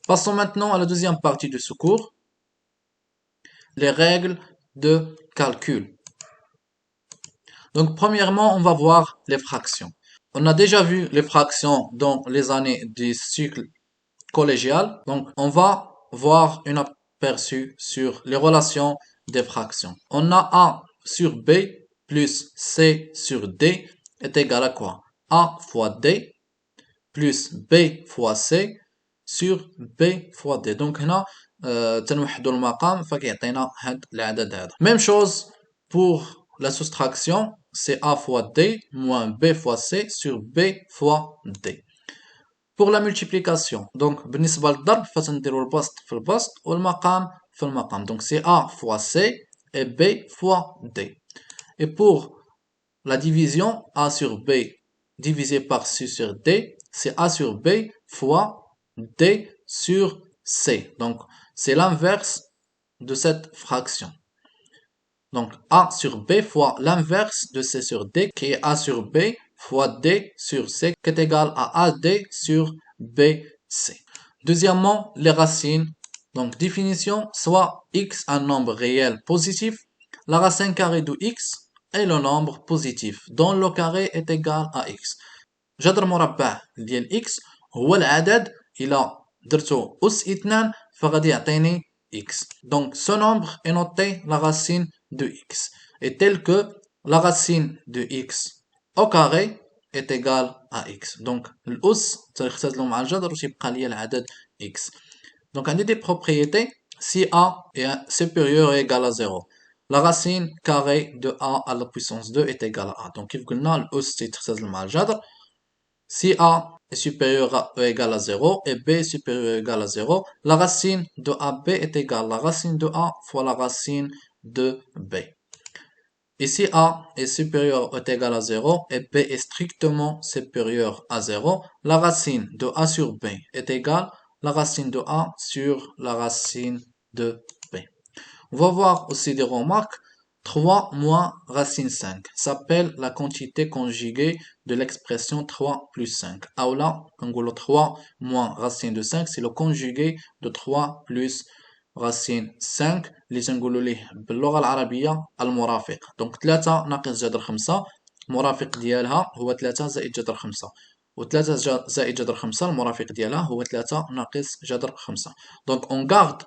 Passons maintenant à la deuxième partie de ce cours, les règles de calcul. Donc, premièrement, on va voir les fractions. On a déjà vu les fractions dans les années du cycle collégial. Donc, on va voir un aperçu sur les relations des fractions. On a A sur B plus C sur D est égal à quoi? A fois D plus B fois C sur B fois D. Donc هنا تنوحدوا المقام فكيعطينا هاد العدد هذا. Même chose pour la soustraction, c'est A fois D moins B fois C sur B fois D. Pour la multiplication, donc بالنسبة للضرب فتنديروا البسط في البسط والمقام في المقام. Donc c'est A fois C et B fois D. Et pour la division, A sur B divisé par C sur D, c'est A sur B fois D sur C. Donc, c'est l'inverse de cette fraction. Donc, A sur B fois l'inverse de C sur D, qui est A sur B fois D sur C, qui est égal à AD sur BC. Deuxièmement, les racines. Donc, définition, soit x un nombre réel positif, la racine carrée de x est le nombre positif dont le carré est égal à x. جذر مربع ديال x هو العدد إلا درتو أس 2 فغادي يعطيني x. Donc ce nombre est noté la racine de x et tel que la racine de x au carré est égale à x. Donc الأس تنختزلو مع الجذر وتيبقى ليا العدد x. Donc عندي des propriétés si a est supérieur ou égal à 0. La racine carrée de a à la puissance 2 est égale à a. Donc كيف قلنا الأس تيتختزل مع الجذر. Si A est supérieur ou égal à 0 et B est supérieur ou égal à 0, la racine de AB est égale à la racine de A fois la racine de B. Et si A est supérieur ou égal à 0 et B est strictement supérieur à 0, la racine de A sur B est égale à la racine de A sur la racine de B. On va voir aussi des remarques. 3 moins racine 5 s'appelle la quantité conjuguée de l'expression 3 plus 5. أو là, quand on 3 moins racine de 5, c'est le conjugué de 3 plus racine 5 اللي تنقولوا ليه باللغة العربية المرافق. Donc 3 ناقص جذر 5 المرافق ديالها هو 3 زائد جذر 5. و3 زائد جذر 5 المرافق ديالها هو 3 ناقص جذر 5. Donc on garde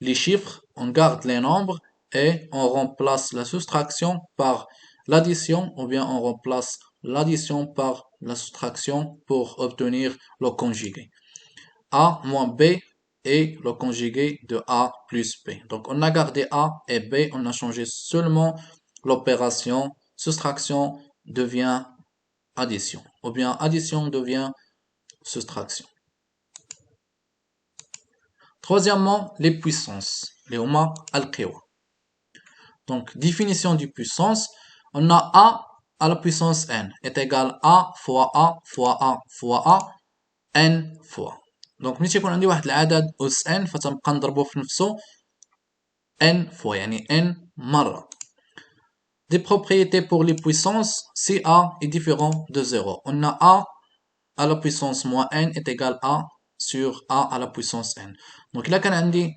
les chiffres, on garde les nombres et on remplace la soustraction par l'addition ou bien on remplace l'addition par la soustraction pour obtenir le conjugué. A moins B est le conjugué de A plus B. Donc on a gardé A et B, on a changé seulement l'opération. Soustraction devient addition ou bien addition devient soustraction. Troisièmement, les puissances. Les huma al-qiwa. Donc, définition du puissance. On a A à la puissance n est égal à A fois A fois A fois A n fois. Donc, ملي تيكون عندي واحد العدد أس n فتنبقى نضربو في نفسه n fois يعني n مرة. Des propriétés pour les puissances, si A est différent de 0. On a A à la puissance moins n est égal à sur A à la puissance n. Donc إلا كان عندي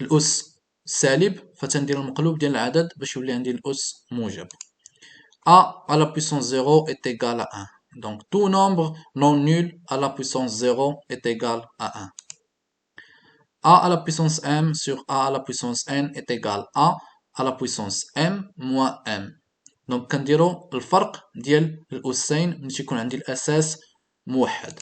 الأس سالب فتندير المقلوب ديال العدد باش يولي عندي الأس موجب. A à la puissance 0 est égal à 1. Donc tout nombre non nul à la puissance 0 est égal à 1. A à la puissance m sur A à la puissance n est égal à la puissance m moins m. Donc كنديرو الفرق ديال الأسين ملي تيكون عندي الأساس موحد.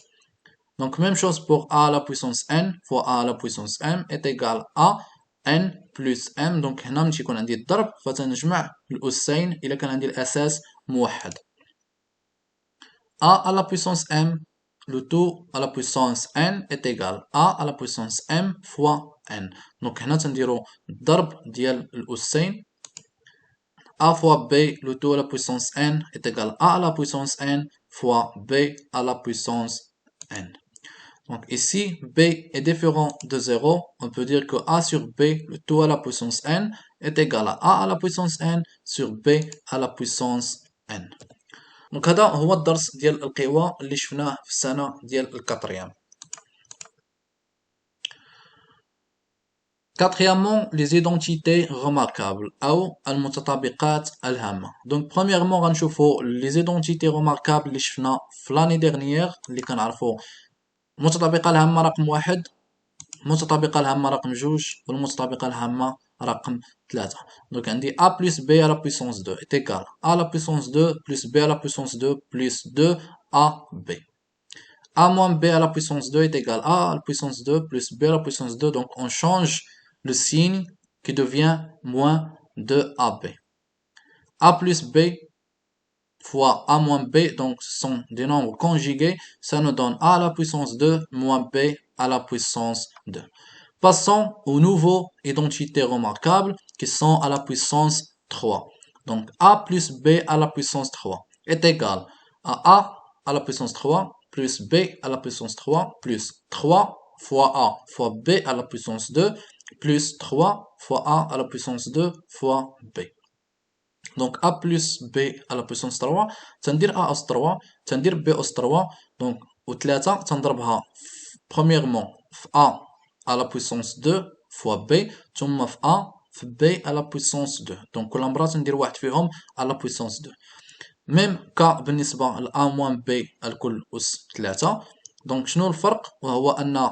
Donc même chose pour A à la puissance n fois A à la puissance m est égal à n plus m. Donc هنا ملي تيكون عندي الضرب فتنجمع الأسين إلا كان عندي الأساس موحد. A à la puissance m, le tout à la puissance n est égal à la puissance m fois n. Donc هنا تنديرو الضرب ديال الأسين. A fois b, le tout à la puissance n est égal à la puissance n fois b à la puissance n. Donc ici, b est différent de 0. On peut dire que a sur b, le tout à la puissance n, est égal à a à la puissance n sur b à la puissance n. Donc هذا هو الدرس ديال القوى اللي شفناه في السنة ديال الكاتريام. Quatrièmement, les identités remarquables أو المتطابقات الهامة. Donc premièrement غنشوفوا les identités remarquables اللي شفنا في l'année dernière اللي كنعرفوا المتطابقة الهامة رقم 1، المتطابقة الهامة رقم 2 والمتطابقة الهامة رقم 3. Donc عندي a plus b à la puissance 2 est égal à la puissance 2 plus b à la puissance 2 plus 2 ab. A moins b à la puissance 2 est égal à la puissance 2 plus b à la puissance 2. Donc on change le signe qui devient moins 2ab. A plus b fois a moins b, donc ce sont des nombres conjugués, ça nous donne a à la puissance 2 moins b à la puissance 2. Passons aux nouveaux identités remarquables qui sont à la puissance 3. Donc a plus b à la puissance 3 est égal à a à la puissance 3 plus b à la puissance 3 plus 3 fois a fois b à la puissance 2 plus 3 fois a à la puissance 2 fois b. Donc a plus b à la puissance 3 تندير a أس 3 تندير b أس 3 donc و3 تنضربها premièrement في a à la puissance 2 fois b ثم في a في b à la puissance 2. donc كل مرة تندير واحد فيهم à la puissance 2. ميم كا بالنسبة ل a moins b الكل أس 3. donc شنو الفرق؟ وهو أن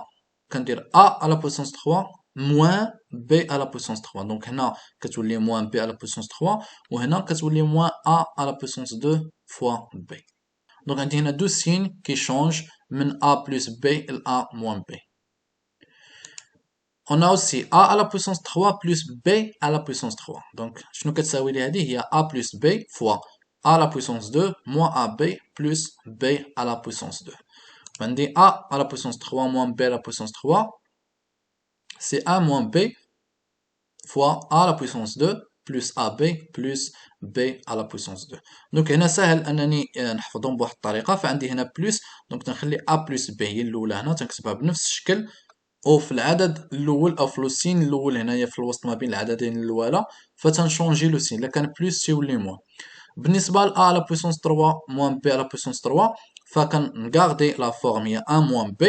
كندير a à la puissance 3 moins b à la puissance 3. donc هنا كتولي moins b à la puissance 3 وهنا كتولي moins a à la puissance 2 fois b. donc عندي هنا دو signes qui changent من a plus b ل a moins b. On a aussi a à la puissance 3 plus b à la puissance 3. donc شنو كتساوي لي هذه؟ هي a plus b fois a à la puissance 2 moins ab plus b à la puissance 2. عندي a à la puissance 3 moins b à la puissance 3 c'est a moins b fois a à la puissance 2 plus ab plus b à la puissance 2. donc هنا سهل انني نحفظهم بواحد الطريقه. فعندي هنا بلس دونك تنخلي a plus b هي الاولى هنا تنكتبها بنفس الشكل، او في العدد الاول او في لو سين الاول هنايا في الوسط ما بين العددين الاولى فتنشونجي لو سين. الا كان بلس تيولي موان. بالنسبه ل a على بويسونس 3 موان b على بويسونس 3 فكنغاردي لا فورم هي 1 موان b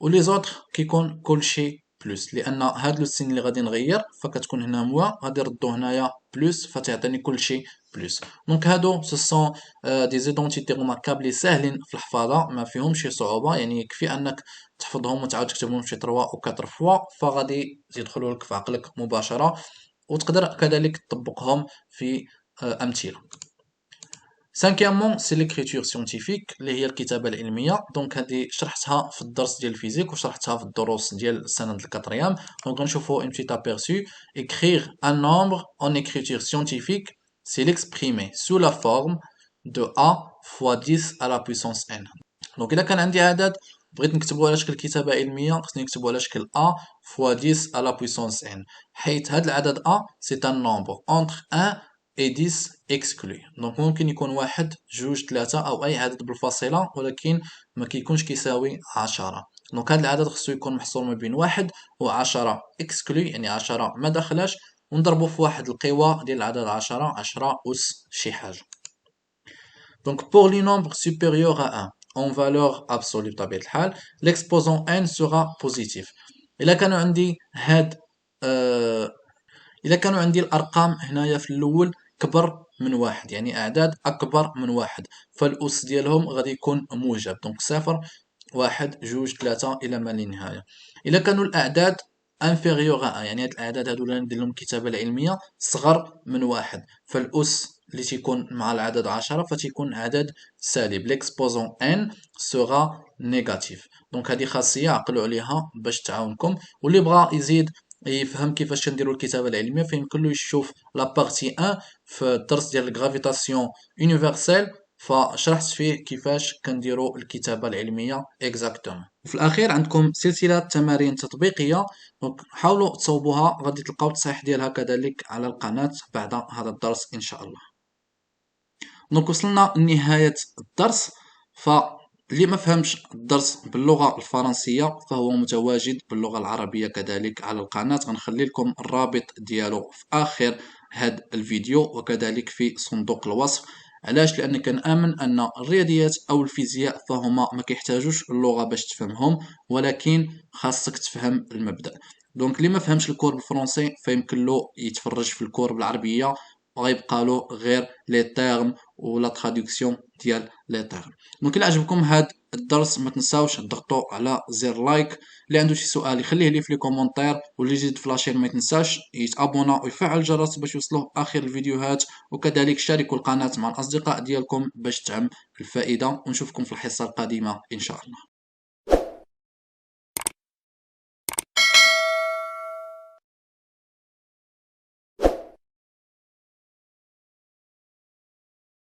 ولي زوطخ كيكون كلشي بلس، لان هاد لو سين اللي غادي نغير فكتكون هنا موان غادي نردو هنايا بلس فتعطيني كلشي بلس. دونك هادو سو سون دي زيدونتيتي روماركابل ساهلين في الحفاظه ما فيهمش صعوبه، يعني يكفي انك تحفظهم وتعاود تكتبهم شي 3 او 4 فوا فغادي يدخلوا لك في عقلك مباشره وتقدر كذلك تطبقهم في امثله. Cinquièmement, c'est l'écriture scientifique اللي هي الكتابة العلمية. دونك هذه شرحتها في الدرس ديال الفيزيك وشرحتها في الدروس ديال السنة الكاتريام. دونك غنشوفو un petit aperçu. Écrire un nombre en écriture scientifique, c'est l'exprimer sous la forme de a fois 10 à la puissance n. دونك إلا كان عندي عدد بغيت نكتبو على شكل كتابة علمية خصني نكتبو على شكل a fois 10 à la puissance n، حيث هاد العدد a c'est un nombre entre 1 et 10 exclu. دونك ممكن يكون واحد جوج ثلاثة أو أي عدد بالفاصلة ولكن ما كيكونش كيساوي 10. دونك هاد العدد خصو يكون محصور ما بين واحد و 10 exclu يعني 10 ما دخلاش ونضربو في واحد القوة ديال العدد 10 أس شي حاجة. دونك pour les nombres supérieurs à 1 en valeur absolue بطبيعة الحال l'exposant n sera positif. إلا كانوا عندي إلا كانوا عندي الأرقام هنايا في الأول كبر من واحد يعني أعداد أكبر من واحد فالأس ديالهم غادي يكون موجب. دونك صفر واحد جوج ثلاثة إلى ما لا نهاية. إلا كانوا الأعداد انفيريور à 1 يعني هاد الأعداد هادو اللي ندير لهم الكتابة العلمية صغر من واحد فالأس اللي تيكون مع العدد 10 فتيكون عدد سالب. l'exposant n sera négatif. دونك هذه خاصية عقلوا عليها باش تعاونكم، واللي بغا يزيد يفهم كيفاش كنديروا الكتابة العلمية فيمكن له يشوف لا بارتي 1 في الدرس ديال الغرافيتاسيون يونيفرسيل فشرحت فيه كيفاش كنديروا الكتابة العلمية اكزاكتومون. وفي الأخير عندكم سلسلة تمارين تطبيقية دونك حاولوا تصوبوها غادي تلقاو التصحيح ديالها كذلك على القناة بعد هذا الدرس إن شاء الله. دونك وصلنا لنهاية الدرس، فاللي ما فهمش الدرس باللغة الفرنسية فهو متواجد باللغة العربية كذلك على القناة، غنخلي لكم الرابط ديالو في آخر هاد الفيديو وكذلك في صندوق الوصف. علاش؟ لأن كنآمن أن الرياضيات أو الفيزياء فهما ما كيحتاجوش اللغة باش تفهمهم ولكن خاصك تفهم المبدأ. دونك اللي ما فهمش الكور بالفرنسي فيمكن له يتفرج في الكور بالعربيه، وغيبقى له غير لي تيرم ولا تراديكسيون ديال لي تيرم. دونك الا عجبكم هاد الدرس ما تنساوش تضغطوا على زر لايك. اللي عنده شي سؤال يخليه لي في لي كومونتير، واللي جديد في لاشين ما يتنساش يتابونا ويفعل الجرس باش يوصلوه اخر الفيديوهات، وكذلك شاركوا القناه مع الاصدقاء ديالكم باش تعم الفائده. ونشوفكم في الحصه القادمه ان شاء الله.